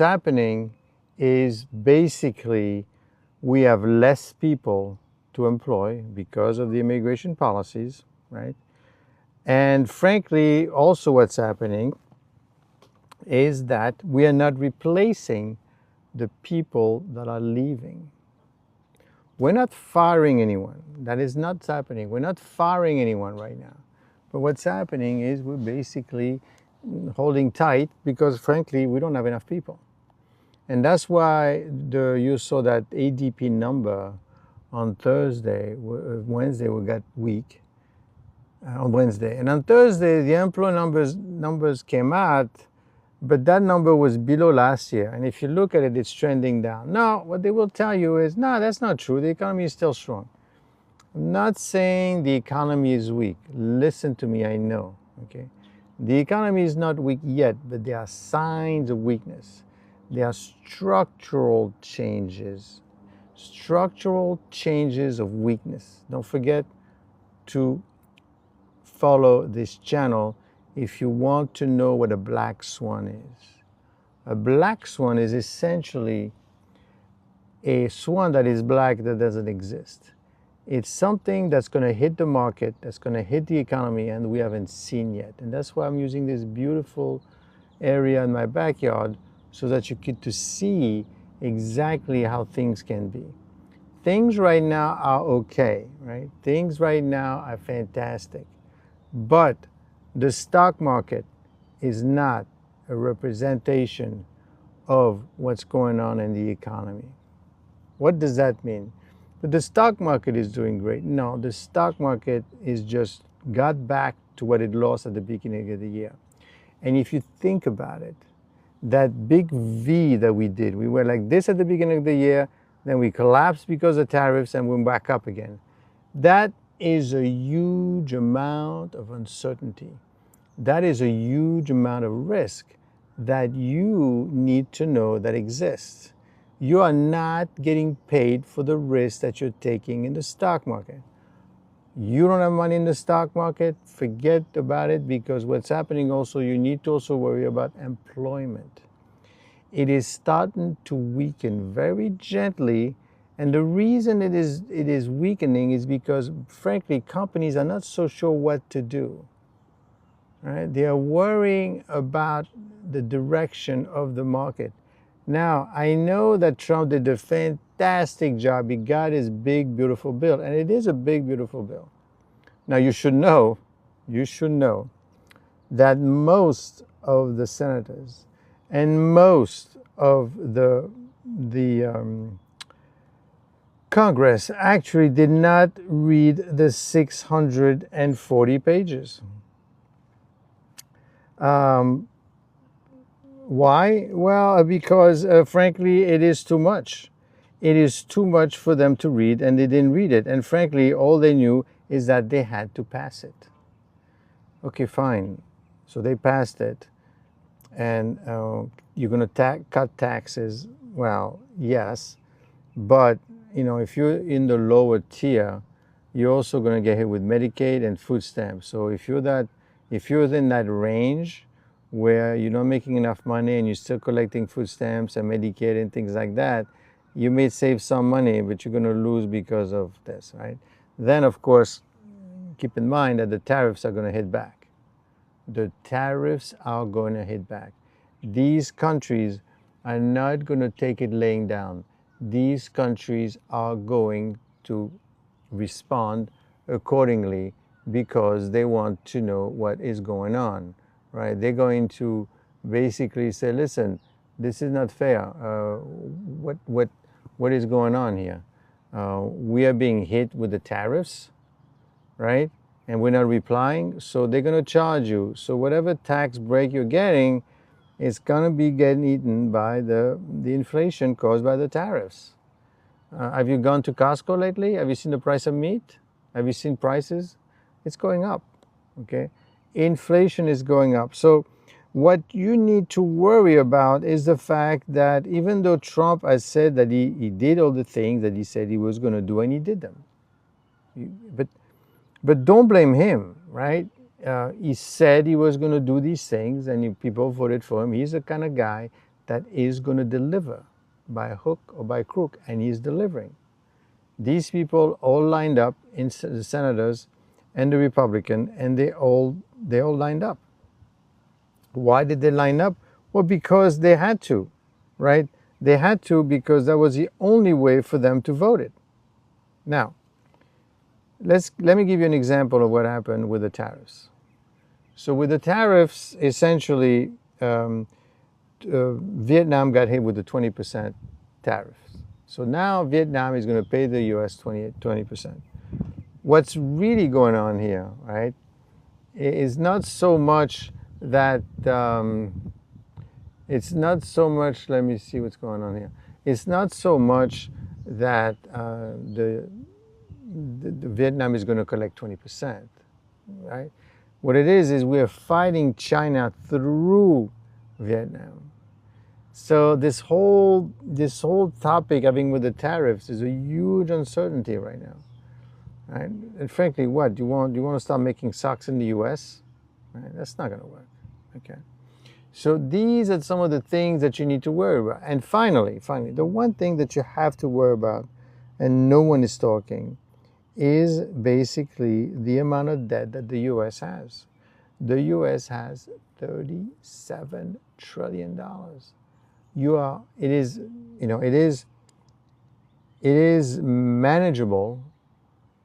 happening is basically we have less people to employ because of the immigration policies, right? And frankly, also what's happening is that we are not replacing the people that are leaving. We're not firing anyone. That is not happening. We're not firing anyone right now. But what's happening is we're basically holding tight because frankly, we don't have enough people. And that's why you saw that ADP number on Wednesday we got weak on Wednesday. And on Thursday, the employee numbers came out, but that number was below last year. And if you look at it, it's trending down. Now, what they will tell you is, no, that's not true. The economy is still strong. I'm not saying the economy is weak. Listen to me, I know, okay? The economy is not weak yet, but there are signs of weakness. There are structural changes of weakness. Don't forget to follow this channel if you want to know what a black swan is. A black swan is essentially a swan that is black that doesn't exist. It's something that's going to hit the market, that's going to hit the economy, and we haven't seen yet. And that's why I'm using this beautiful area in my backyard so that you get to see exactly how things can be. Things right now are okay, right? Things right now are fantastic. But the stock market is not a representation of what's going on in the economy. What does that mean? That the stock market is doing great? No, the stock market is just got back to what it lost at the beginning of the year. And if you think about it, that big V that we did, we were like this at the beginning of the year, then we collapsed because of tariffs and we're back up again. That is a huge amount of uncertainty. That is a huge amount of risk that you need to know that exists. You are not getting paid for the risk that you're taking in the stock market. You don't have money in the stock market, forget about it, because what's happening also, you need to also worry about employment. It is starting to weaken very gently, and the reason it is weakening is because, frankly, companies are not so sure what to do. Right? They are worrying about the direction of the market. Now, I know that Trump did a fantastic job. He got his big, beautiful bill, and it is a big, beautiful bill. Now, you should know that most of the senators and most of the Congress actually did not read the 640 pages. Why? Well, because frankly, it is too much. It is too much for them to read, and they didn't read it. And frankly, all they knew is that they had to pass it. Okay, fine. So they passed it, and you're going to cut taxes. Well, yes, but you know, if you're in the lower tier, you're also going to get hit with Medicaid and food stamps. So if you're within that range where you're not making enough money and you're still collecting food stamps and Medicaid and things like that, you may save some money, but you're going to lose because of this, right? Then, of course, keep in mind that the tariffs are going to hit back. The tariffs are going to hit back. These countries are not going to take it laying down. These countries are going to respond accordingly because they want to know what is going on, right? They're going to basically say, listen, this is not fair. What is going on here? We are being hit with the tariffs, right? And we're not replying, so they're going to charge you. So whatever tax break you're getting is going to be getting eaten by the inflation caused by the tariffs. Have you gone to Costco lately? Have you seen the price of meat? Have you seen prices? It's going up, okay? Inflation is going up. So what you need to worry about is the fact that even though Trump has said that he did all the things that he said he was going to do, and he did them. But don't blame him, right? He said he was going to do these things, and people voted for him. He's the kind of guy that is going to deliver by hook or by crook, and he's delivering. These people all lined up, in the senators and the Republican, and they all lined up. Why did they line up? Well, because they had to, right? They had to, because that was the only way for them to vote it. Now, let me give you an example of what happened with the tariffs. So with the tariffs, essentially, Vietnam got hit with the 20% tariffs. So now Vietnam is going to pay the U.S. 20%. What's really going on here, right, is not so much that, it's not so much, let me see what's going on here. It's not so much that the Vietnam is going to collect 20%, right? What it is we're fighting China through Vietnam. So this whole topic having with the tariffs is a huge uncertainty right now, right? And frankly, what do you want to start making socks in the U.S.? Right? That's not going to work. Okay. So these are some of the things that you need to worry about. And finally, the one thing that you have to worry about, and no one is talking, is basically the amount of debt that the U.S. has. The U.S. has $37 trillion. It is manageable,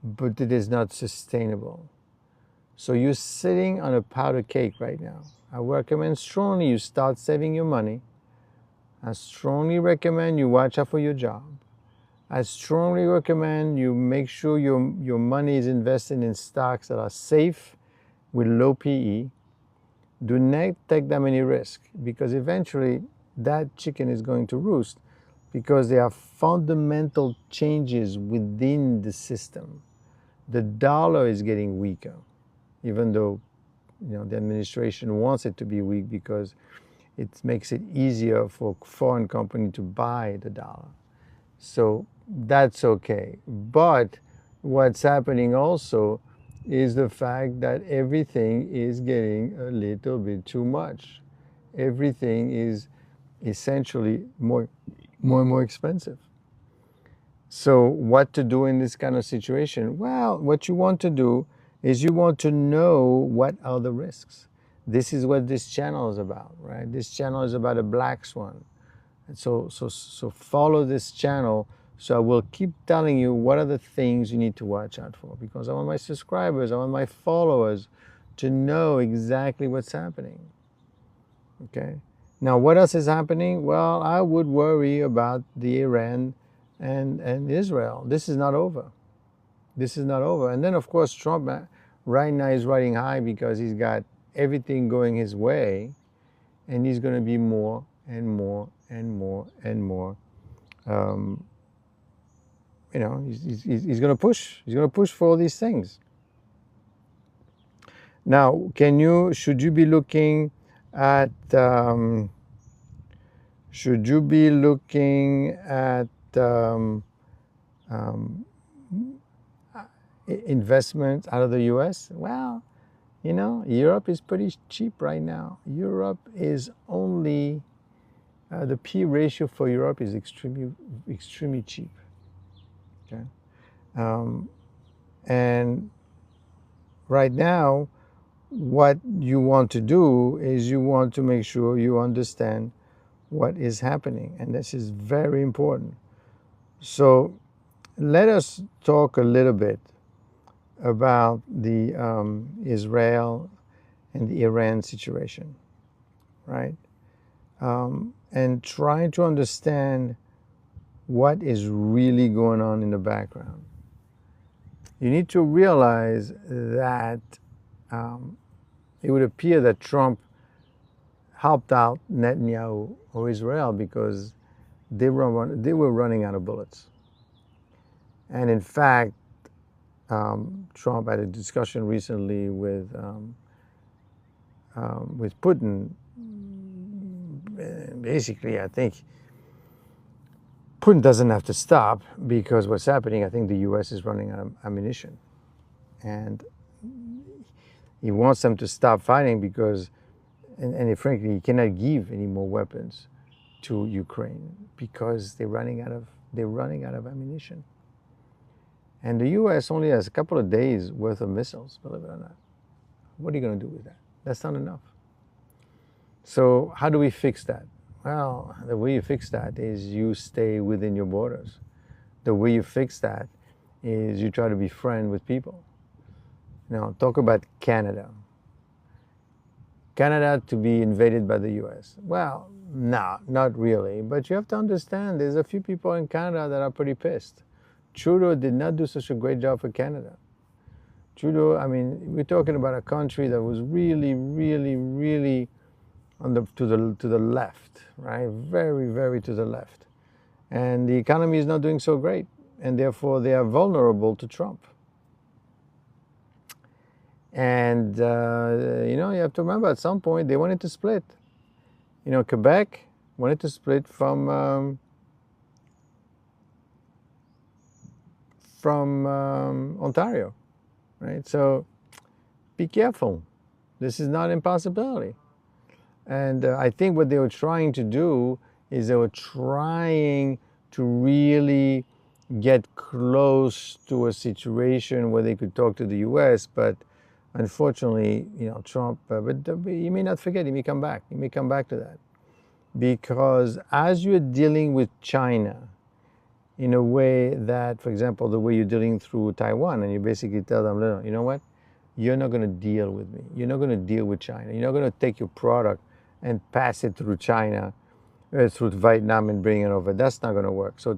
but it is not sustainable. So you're sitting on a powder cake right now. I recommend strongly you start saving your money. I strongly recommend you watch out for your job. I strongly recommend you make sure your money is invested in stocks that are safe with low PE. Do not take that many risks, because eventually that chicken is going to roost, because there are fundamental changes within the system. The dollar is getting weaker, even though the administration wants it to be weak because it makes it easier for foreign companies to buy the dollar. So that's okay. But what's happening also is the fact that everything is getting a little bit too much. Everything is essentially more and more expensive. So what to do in this kind of situation? Well, what you want to do is you want to know what are the risks. This is what this channel is about, right? This channel is about a black swan. And so follow this channel. So I will keep telling you what are the things you need to watch out for, because I want my subscribers, I want my followers to know exactly what's happening. Okay. Now, what else is happening? Well, I would worry about the Iran and Israel. This is not over. This is not over. And then, of course, Trump right now is riding high because he's got everything going his way, and he's going to be more and more and more and more. He's going to push. He's going to push for all these things. Now, should you be looking at investments out of the U.S.? Well, Europe is pretty cheap right now. Europe is only the P ratio for Europe is extremely cheap. Okay, and right now, what you want to do is you want to make sure you understand what is happening, and this is very important. So let us talk a little bit about the Israel and the Iran situation, right? And try to understand what is really going on in the background. You need to realize that it would appear that Trump helped out Netanyahu or Israel because they were running out of bullets. And in fact, Trump had a discussion recently with Putin. Basically, I think Putin doesn't have to stop, because what's happening, I think the U.S. is running out of ammunition. And he wants them to stop fighting because, and frankly, he cannot give any more weapons to Ukraine because they're running out of ammunition. And the U.S. only has a couple of days worth of missiles, believe it or not. What are you going to do with that? That's not enough. So how do we fix that? Well, the way you fix that is you stay within your borders. The way you fix that is you try to be friends with people. Now, talk about Canada. Canada to be invaded by the U.S. Well, no, not really. But you have to understand there's a few people in Canada that are pretty pissed. Trudeau did not do such a great job for Canada. Trudeau, I mean, we're talking about a country that was really, really, really to the left, right? Very, very to the left. And the economy is not doing so great. And therefore, they are vulnerable to Trump. And, you know, you have to remember at some point they wanted to split. You know, Quebec wanted to split from Ontario, right? So be careful. This is not an impossibility. And I think what they were trying to do is they were trying to really get close to a situation where they could talk to the U.S., but unfortunately, you know, Trump, but he may not forget, he may come back. He may come back to that. Because as you're dealing with China in a way that, for example, the way you're dealing through Taiwan, and you basically tell them, no, you know what? You're not going to deal with me. You're not going to deal with China. You're not going to take your product and pass it through China, through Vietnam and bring it over. That's not going to work. So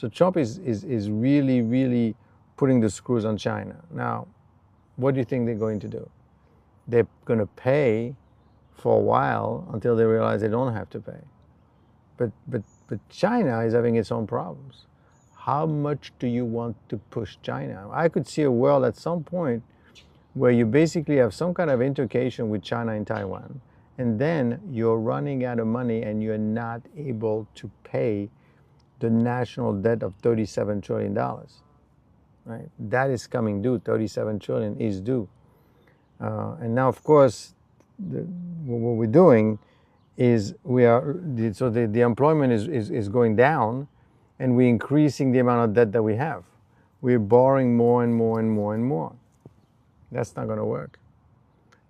Trump is really, really putting the screws on China. Now, what do you think they're going to do? They're going to pay for a while until they realize they don't have to pay. But China is having its own problems. How much do you want to push China? I could see a world at some point where you basically have some kind of intercation with China and Taiwan, and then you're running out of money and you're not able to pay the national debt of $37 trillion. Right? That is coming due. 37 trillion is due. And now, of course, what we're doing is the employment is going down, and we're increasing the amount of debt that we have. We're borrowing more and more and more and more. That's not going to work.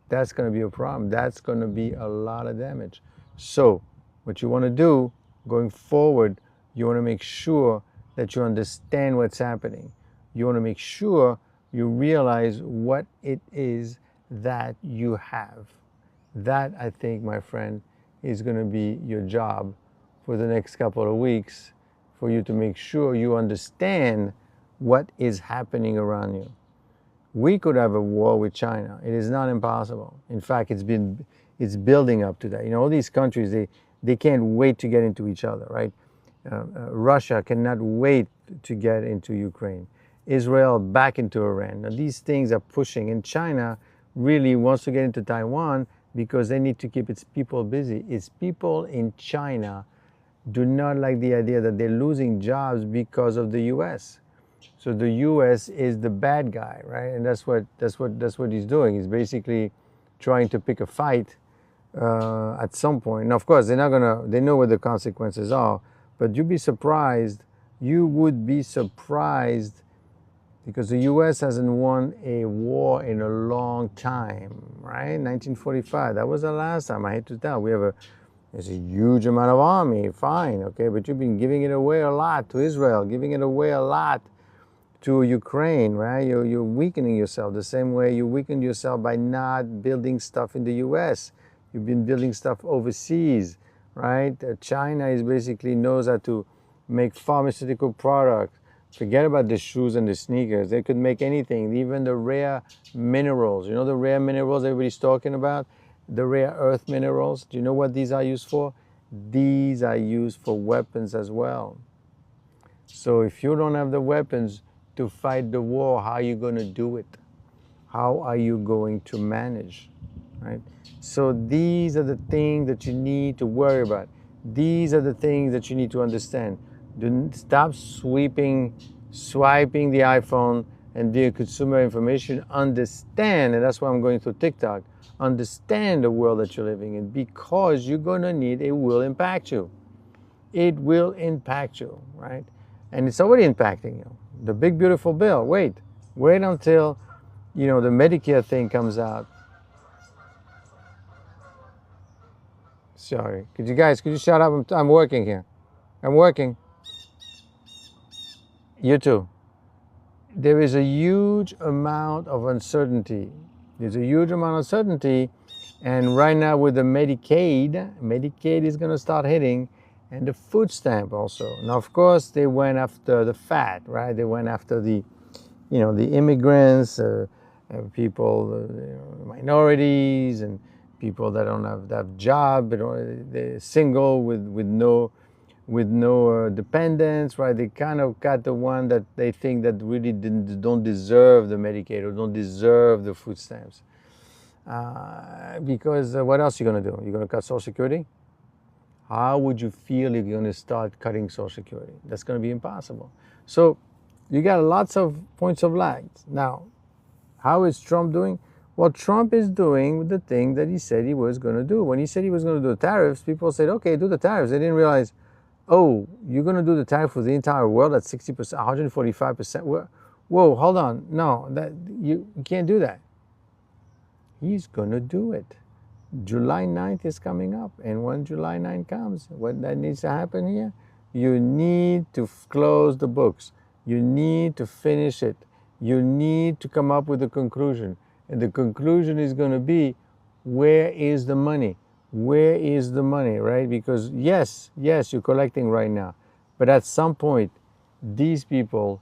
That's going to be a problem. That's going to be a lot of damage. So what you want to do going forward, you want to make sure that you understand what's happening. You want to make sure you realize what it is that you have. That, I think, my friend, is going to be your job for the next couple of weeks, for you to make sure you understand what is happening around you. We could have a war with China. It is not impossible. In fact, it's building up to that. You know, all these countries, they can't wait to get into each other, right? Russia cannot wait to get into Ukraine. Israel back into Iran. Now, these things are pushing, and China really wants to get into Taiwan because they need to keep its people busy. Its people in China do not like the idea that they're losing jobs because of the U.S. So the U.S. is the bad guy, right? And that's what he's doing. He's basically trying to pick a fight at some point. Now, of course, they know what the consequences are, but you'd be surprised. You would be surprised, because the U.S. hasn't won a war in a long time, right? 1945, that was the last time. I hate to tell. There's a huge amount of army, fine, okay, but you've been giving it away a lot to Israel, giving it away a lot to Ukraine, right? You're weakening yourself the same way you weakened yourself by not building stuff in the U.S. You've been building stuff overseas, right? China is basically knows how to make pharmaceutical products. Forget about the shoes and the sneakers. They could make anything, even the rare minerals. You know the rare minerals everybody's talking about? The rare earth minerals. Do you know what these are used for? These are used for weapons as well. So if you don't have the weapons to fight the war, how are you going to do it? How are you going to manage, right? So these are the things that you need to worry about. These are the things that you need to understand. Stop swiping the iPhone and doing consumer information. Understand, and that's why I'm going through TikTok, understand the world that you're living in, because you're going to need a will impact you. it will impact you, right? And it's already impacting you. The big beautiful bill. Wait until the Medicare thing comes out. Sorry, could you shut up? I'm working here. I'm working. You too. There is a huge amount of uncertainty. There's a huge amount of uncertainty, and right now with the Medicaid is going to start hitting, and the food stamp also. Now, of course, they went after the fat, right? They went after the immigrants, people, minorities, and people that don't have that job, they're single with no dependents, right? They kind of got the one that they think that really don't deserve the Medicaid or don't deserve the food stamps. Because what else are you going to do? You're going to cut Social Security? How would you feel if you're going to start cutting Social Security? That's going to be impossible. So you got lots of points of lag. Now, how is Trump doing? Well, Trump is doing the thing that he said he was going to do. When he said he was going to do the tariffs, people said, okay, do the tariffs. They didn't realize, oh, you're going to do the tariff for the entire world at 60%, 145%. Whoa, hold on. No, you can't do that. He's going to do it. July 9th is coming up. And when July 9th comes, what that needs to happen here, you need to close the books. You need to finish it. You need to come up with a conclusion. And the conclusion is going to be, where is the money? Where is the money, right? Because yes, you're collecting right now. But at some point, these people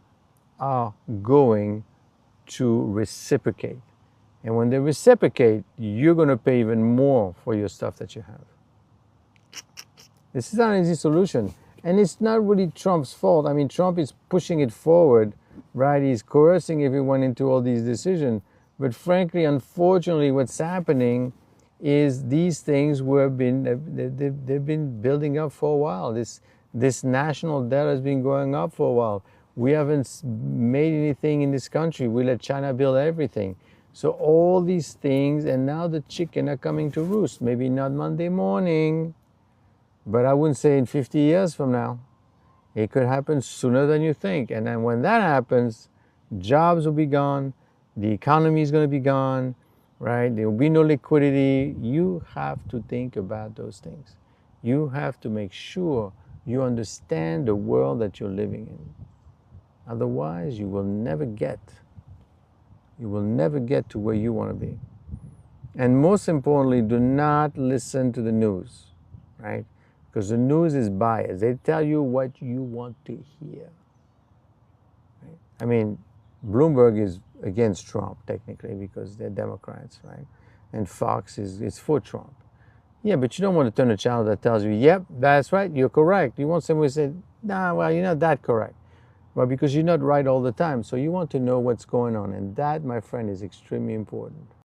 are going to reciprocate. And when they reciprocate, you're going to pay even more for your stuff that you have. This is not an easy solution. And it's not really Trump's fault. I mean, Trump is pushing it forward, right? He's coercing everyone into all these decisions. But frankly, unfortunately, what's happening is these things they've been building up for a while. This national debt has been going up for a while. We haven't made anything in this country. We let China build everything. So all these things, and now the chicken are coming to roost. Maybe not Monday morning, but I wouldn't say in 50 years from now. It could happen sooner than you think. And then when that happens, jobs will be gone. The economy is going to be gone, right? There will be no liquidity. You have to think about those things. You have to make sure you understand the world that you're living in. Otherwise, you will never get to where you want to be. And most importantly, do not listen to the news, right? Because the news is biased. They tell you what you want to hear. Right? I mean, Bloomberg is against Trump, technically, because they're Democrats, right? And Fox is for Trump. Yeah, but you don't want to turn a channel that tells you, yep, that's right, you're correct. You want someone to say, nah, well, you're not that correct. Well, because you're not right all the time. So you want to know what's going on. And that, my friend, is extremely important.